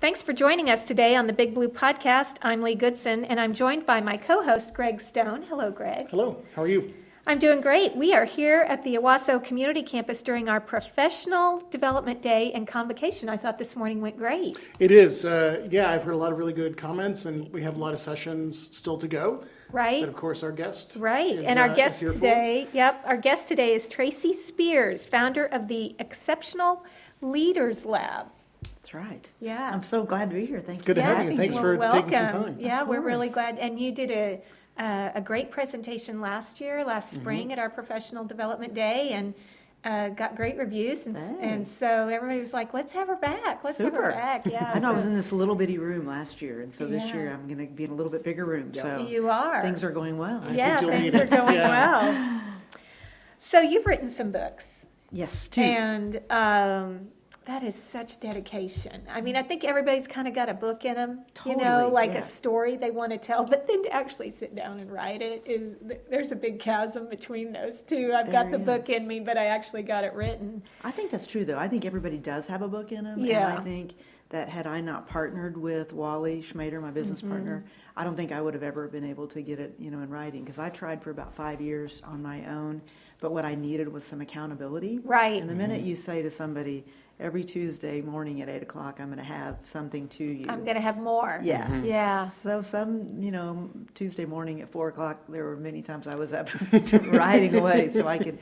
Thanks for joining us today on the Big Blue Podcast. I'm Leigh Goodson, and I'm joined by my co-host, Greg Stone. Hello, Greg. Hello. How are you? I'm doing great. We are here at the Owasso Community Campus during our Professional Development Day and Convocation. I thought this morning went great. It is. I've heard a lot of really good comments, and we have a lot of sessions still to go. Right. But of course, our guest. Right. Is, and our guest is today, our guest today is Tracy Spears, founder of the Exceptional Leaders Lab. That's right. Yeah. I'm so glad to be here. Thank you. Good to have you. Thanks for taking some welcome. time. Yeah, we're really glad. And you did a great presentation last spring at our Professional Development Day, and got great reviews. And so everybody was like, let's have her back. Let's have her back. Yeah. I know I was in this little bitty room last year, and so this year I'm going to be in a little bit bigger room. Yeah. So you are. things are going well. Things are going well. So you've written some books. Yes, two. And that is such dedication. I mean, I think everybody's kind of got a book in them, Totally, a story they want to tell, but then to actually sit down and write it there's a big chasm between those two. I've got the book in me, but I actually got it written. I think that's true, though. I think everybody does have a book in them. Yeah. And I think that had I not partnered with Wally Schmader, my business partner, I don't think I would have ever been able to get it, in writing, because I tried for about 5 years on my own, but what I needed was some accountability. Right. And the minute you say to somebody, every Tuesday morning at 8 o'clock, I'm going to have something to you. I'm going to have more. Yeah. Yeah. So Tuesday morning at 4 o'clock, there were many times I was up riding away so I could,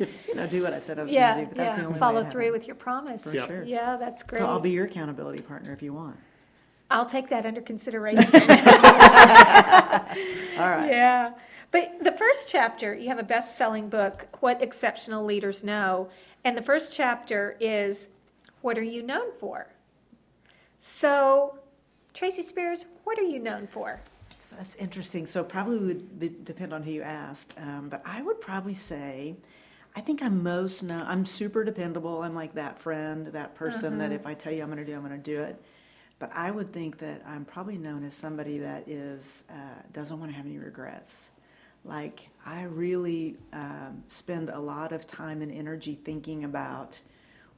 do what I said I was going to do. But that's the only Follow way through with your promise. For sure. Yeah, that's great. So I'll be your accountability partner if you want. I'll take that under consideration. All right. Yeah. But the first chapter, you have a best-selling book, What Exceptional Leaders Know. And the first chapter is, what are you known for? So, Tracy Spears, what are you known for? So that's interesting. So probably would depend on who you asked. But I would probably say, I think I'm super dependable. I'm like that friend, that person that if I tell you I'm going to do it. But I would think that I'm probably known as somebody that doesn't want to have any regrets. Like, I really spend a lot of time and energy thinking about,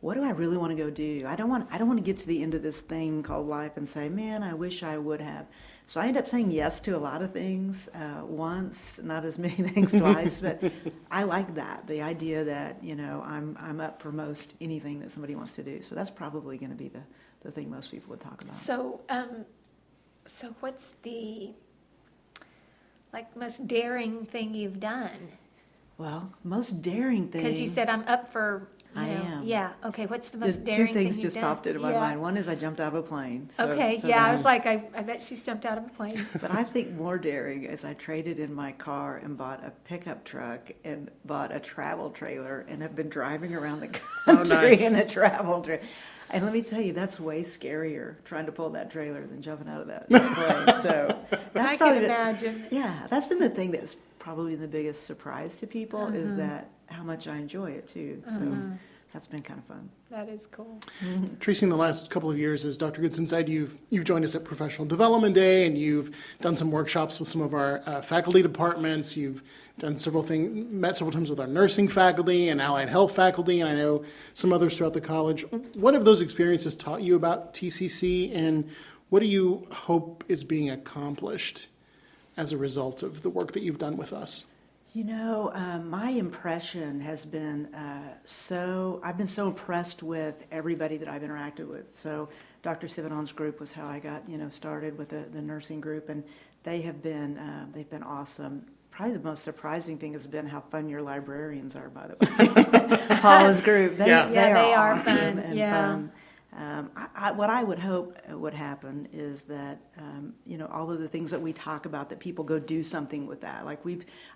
what do I really want to go do? I don't want to get to the end of this thing called life and say, man, I wish I would have. So I end up saying yes to a lot of things once, not as many things twice, but I like that, the idea that, I'm up for most anything that somebody wants to do. So that's probably going to be the thing most people would talk about. So, so what's the most daring thing you've done? Well, most daring thing. Because you said I'm up for. I am. Yeah. Okay. What's the most daring thing you've done? Two things just popped into my mind. One is I jumped out of a plane. I was like, I bet she's jumped out of a plane. But I think more daring is I traded in my car and bought a pickup truck and bought a travel trailer and have been driving around the country in a travel trailer. And let me tell you, that's way scarier trying to pull that trailer than jumping out of that plane. So that's I can imagine. That's been the thing that's probably the biggest surprise to people is that how much I enjoy it too. So that's been kind of fun. That is cool. Tracy, in the last couple of years, as Dr. Goodson said, you've joined us at Professional Development Day, and you've done some workshops with some of our faculty departments. You've done met several times with our nursing faculty and allied health faculty, and I know some others throughout the college. What have those experiences taught you about TCC, and what do you hope is being accomplished as a result of the work that you've done with us? My impression has been I've been so impressed with everybody that I've interacted with. So Dr. Sivanon's group was how I got, started with the nursing group, and they've been awesome. Probably the most surprising thing has been how fun your librarians are, by the way. Paula's group. They are awesome fun. And fun. What I would hope would happen is that, all of the things that we talk about, that people go do something with that. Like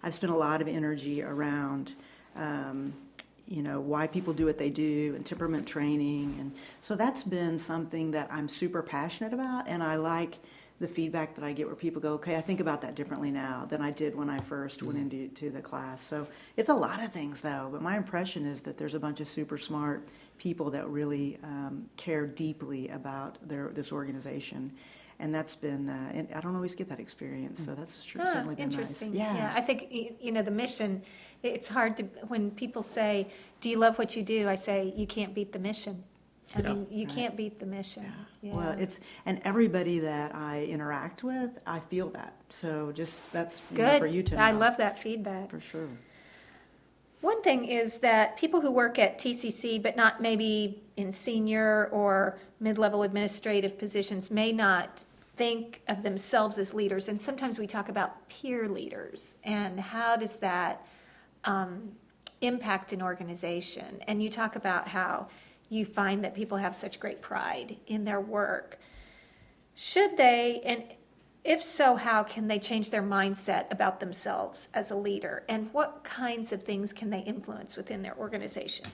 I've spent a lot of energy around, why people do what they do and temperament training. And so that's been something that I'm super passionate about. And I like the feedback that I get where people go, okay, I think about that differently now than I did when I first went into the class. So it's a lot of things, though. But my impression is that there's a bunch of super smart people that really care deeply about this organization. And that's been, and I don't always get that experience, so that's certainly been interesting. Nice. Yeah, I think, the mission, it's hard to, when people say, do you love what you do? I say, you can't beat the mission. I mean, you can't beat the mission. Yeah. Well, and everybody that I interact with, I feel that. So that's good. For you to know. I love that feedback. For sure. One thing is that people who work at TCC, but not maybe in senior or mid-level administrative positions, may not think of themselves as leaders. And sometimes we talk about peer leaders and how does that impact an organization. And you talk about how you find that people have such great pride in their work. Should they, and if so, how can they change their mindset about themselves as a leader? And what kinds of things can they influence within their organization?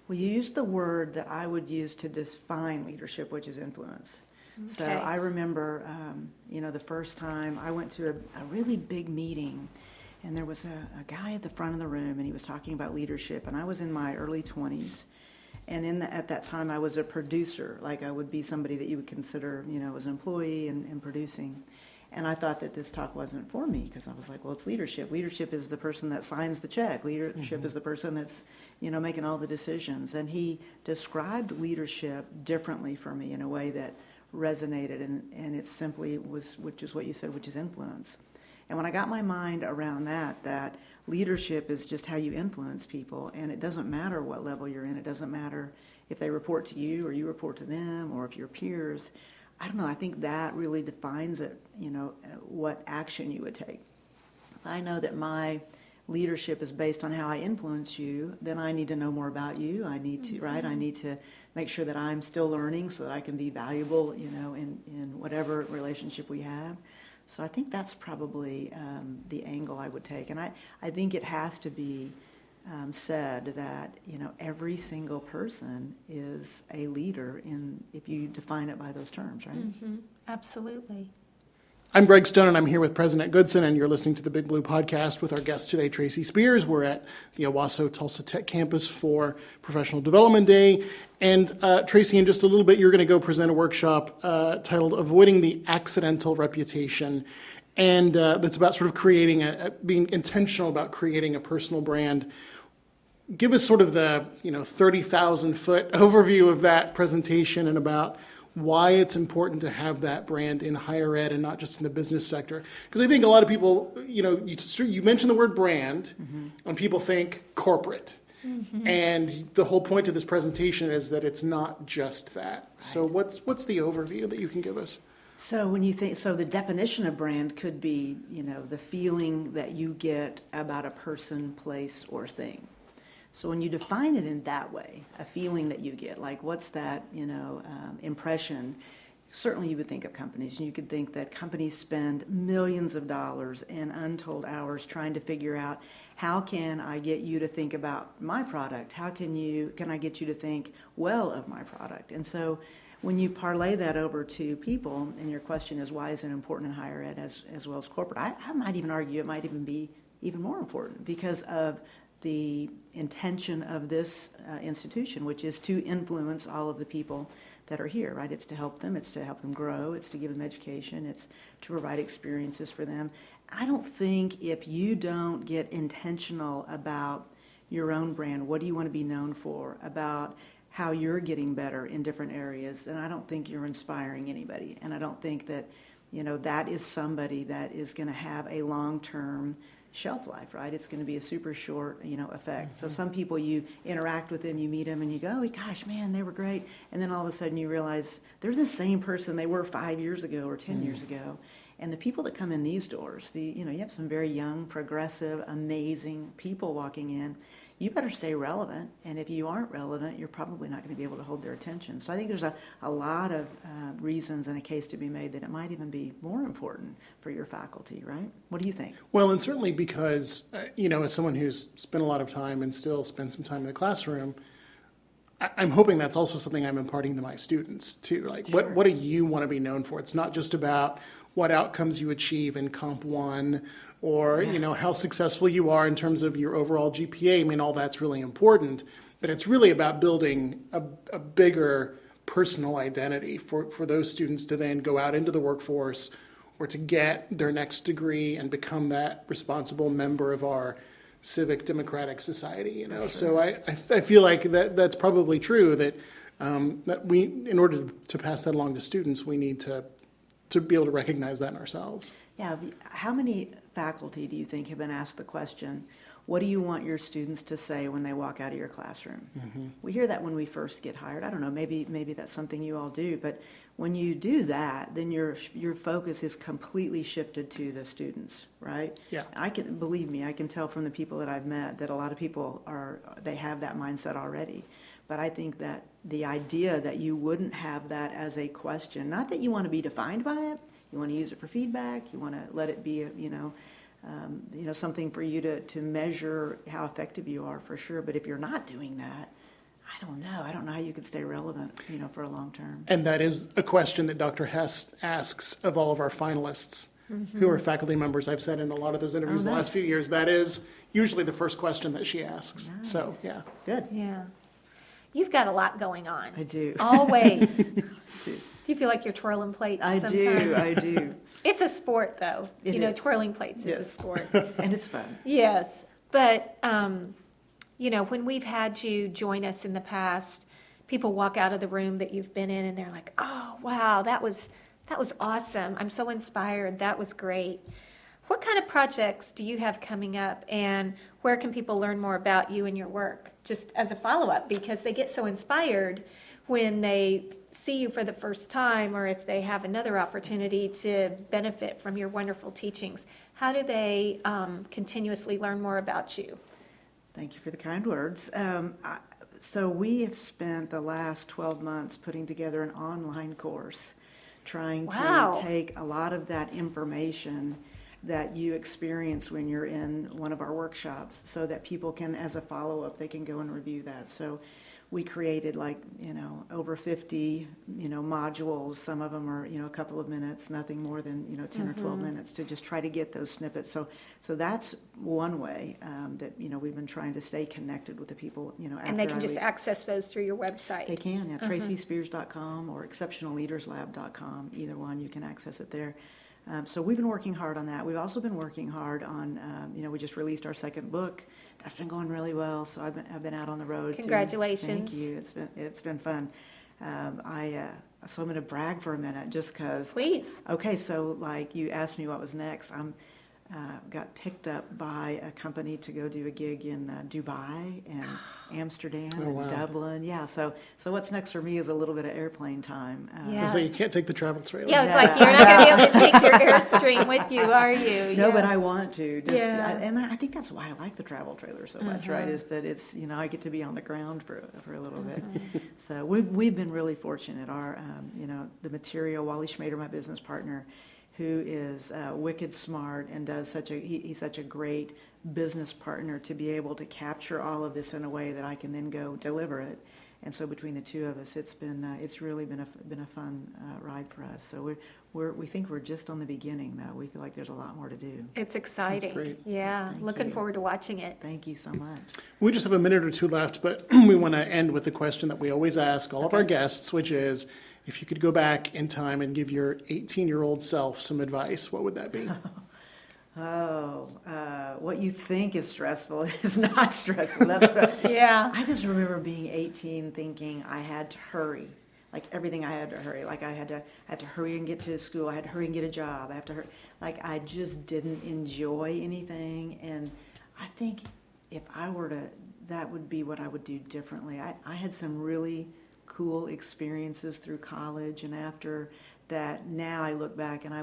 Well, you used the word that I would use to define leadership, which is influence. Okay. So I remember, the first time I went to a really big meeting, and there was a guy at the front of the room, and he was talking about leadership, and I was in my early 20s. And at that time, I was a producer, like I would be somebody that you would consider, as an employee and producing. And I thought that this talk wasn't for me because I was like, well, it's leadership. Leadership is the person that signs the check. Leadership is the person that's, making all the decisions. And he described leadership differently for me in a way that resonated. And it simply was, which is what you said, which is influence. And when I got my mind around that leadership is just how you influence people. And it doesn't matter what level you're in. It doesn't matter if they report to you or you report to them or if you're peers. I don't know, I think that really defines it, what action you would take. If I know that my leadership is based on how I influence you, then I need to know more about you. I need to, right? I need to make sure that I'm still learning so that I can be valuable, in whatever relationship we have. So I think that's probably the angle I would take. And I think it has to be said that every single person is a leader if you define it by those terms, right? Mm-hmm. Absolutely. I'm Greg Stone, and I'm here with President Goodson, and you're listening to the Big Blue Podcast with our guest today, Tracy Spears. We're at the Owasso Tulsa Tech campus for Professional Development Day. And Tracy, in just a little bit, you're going to go present a workshop titled Avoiding the Accidental Reputation. And that's about sort of creating being intentional about creating a personal brand. Give us sort of the 30,000-foot overview of that presentation and about why it's important to have that brand in higher ed and not just in the business sector. Because I think a lot of people, you mention the word brand, and people think corporate. And the whole point of this presentation is that it's not just that. Right. So what's the overview that you can give us? So when you think, the definition of brand could be, the feeling that you get about a person, place, or thing. So when you define it in that way, a feeling that you get, like what's that, impression, certainly you would think of companies, and you could think that companies spend millions of dollars and untold hours trying to figure out how can I get you to think about my product? How can I get you to think well of my product? And so when you parlay that over to people, and your question is why is it important in higher ed as well as corporate, I might even argue it might even be even more important because of the intention of this institution, which is to influence all of the people that are here, right? It's to help them grow, it's to give them education, it's to provide experiences for them. I don't think if you don't get intentional about your own brand, what do you want to be known for, about how you're getting better in different areas, then I don't think you're inspiring anybody. And I don't think that, that is somebody that is going to have a long-term shelf life, right? It's going to be a super short, effect. So some people, you interact with them, you meet them, and you go, oh, gosh, man, they were great. And then all of a sudden you realize they're the same person they were 5 years ago or 10 years ago. And the people that come in these doors, you have some very young, progressive, amazing people walking in. You better stay relevant. And if you aren't relevant, you're probably not going to be able to hold their attention. So I think there's a lot of reasons and a case to be made that it might even be more important for your faculty, right? What do you think? Well, and certainly because, as someone who's spent a lot of time and still spends some time in the classroom, I'm hoping that's also something I'm imparting to my students too. Like, Sure. what do you want to be known for? It's not just about what outcomes you achieve in Comp 1 or, how successful you are in terms of your overall GPA. I mean, all that's really important, but it's really about building a bigger personal identity for those students to then go out into the workforce or to get their next degree and become that responsible member of our civic democratic society, Sure. So I feel like that's probably true, that that in order to pass that along to students, we need to be able to recognize that in ourselves. Yeah, how many faculty do you think have been asked the question, what do you want your students to say when they walk out of your classroom? We hear that when we first get hired. I don't know, maybe that's something you all do, but when you do that, then your focus is completely shifted to the students, right? Yeah. Believe me, I can tell from the people that I've met that a lot of people they have that mindset already. But I think that the idea that you wouldn't have that as a question, not that you want to be defined by it, you want to use it for feedback, you want to let it be, something for you to measure how effective you are, for sure. But if you're not doing that, I don't know how you could stay relevant, for a long term. And that is a question that Dr. Hess asks of all of our finalists who are faculty members. I've said in a lot of those interviews the last few years, that is usually the first question that she asks. Nice. So, yeah. Good. Yeah. You've got a lot going on. I do. Always. I Do do. you feel like you're twirling plates I sometimes? do. It's a sport, though. It is. Twirling plates is a Yes. sport. And it's fun. Yes. But, when we've had you join us in the past, people walk out of the room that you've been in and they're like, oh, wow, that was awesome. I'm so inspired. That was great. What kind of projects do you have coming up, and where can people learn more about you and your work? Just as a follow-up, because they get so inspired when they see you for the first time, or if they have another opportunity to benefit from your wonderful teachings. How do they continuously learn more about you? Thank you for the kind words. So we have spent the last 12 months putting together an online course, trying Wow. to take a lot of that information that you experience when you're in one of our workshops, so that people can, as a follow-up, they can go and review that. So we created over 50, modules. Some of them are, a couple of minutes, nothing more than, 10 or 12 minutes, to just try to get those snippets. So that's one way that, we've been trying to stay connected with the people, after And they can I just leave. access those through your website. They can, yeah, TracySpears.com or ExceptionalLeadersLab.com. Either one, you can access it there. So we've been working hard on that. We've also been working hard on, we just released our second book. That's been going really well. So I've been out on the road. Congratulations. Thank you. It's been fun. So I'm going to brag for a minute, just because. Please. Okay, so you asked me what was next. Got picked up by a company to go do a gig in Dubai and Amsterdam Oh, wow. and Dublin. Yeah, so what's next for me is a little bit of airplane time. Yeah. So you can't take the travel trailer. Yeah, it's like you're not going to be able to take your Airstream with you, are you? No, Yeah. but I want to. Yeah. And I think that's why I like the travel trailer so much, right? Is that it's, I get to be on the ground for a little bit. So we've been really fortunate. Our, the material, Wally Schmader, my business partner, who is wicked smart and does he's such a great business partner, to be able to capture all of this in a way that I can then go deliver it. And so between the two of us, it's really been a fun ride for us. So we think we're just on the beginning, though. We feel like there's a lot more to do. It's exciting. That's great. Yeah, Thank looking you. forward to watching it. Thank you so much. We just have a minute or two left, but we want to end with the question that we always ask all of our guests, which is, if you could go back in time and give your 18-year-old self some advice, what would that be? What you think is stressful is not stressful. That's Yeah. I just remember being 18 thinking I had to hurry. Everything I had to hurry. I had to hurry and get to school. I had to hurry and get a job. I have to hurry. I just didn't enjoy anything. And I think if I were to, that would be what I would do differently. I had some really cool experiences through college and after that. Now I look back and I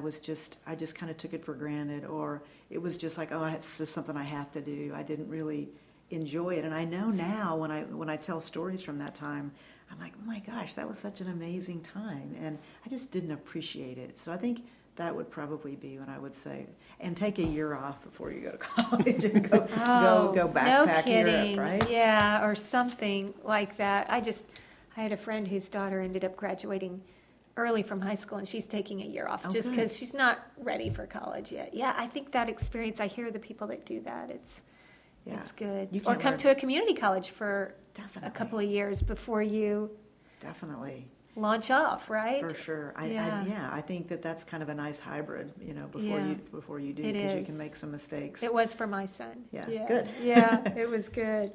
just kind of took it for granted, or it was just it's just something I have to do. I didn't really enjoy it. And I know now when I tell stories from that time, I'm like, oh my gosh, that was such an amazing time. And I just didn't appreciate it. So I think that would probably be what I would say. And take a year off before you go to college and go backpack no kidding. Europe, right? Yeah, or something like that. I had a friend whose daughter ended up graduating early from high school, and she's taking a year off just good. because she's not ready for college yet. Yeah, I think that experience, I hear the people that do that, it's good. You Or can't come learn- to a community college for Definitely. a couple of years before you Definitely. launch off, right? For sure. I think that's kind of a nice hybrid, before you do, It because you is. can make some mistakes. It was for my son. Yeah, good. Yeah, it was good.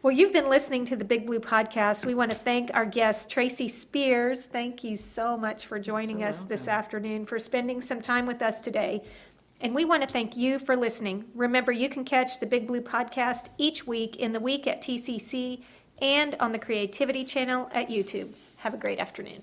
Well, you've been listening to the Big Blue Podcast. We want to thank our guest, Tracy Spears. Thank you so much for joining us this afternoon, for spending some time with us today. And we want to thank you for listening. Remember, you can catch the Big Blue Podcast each week in the week at TCC and on the Creativity channel at YouTube. Have a great afternoon.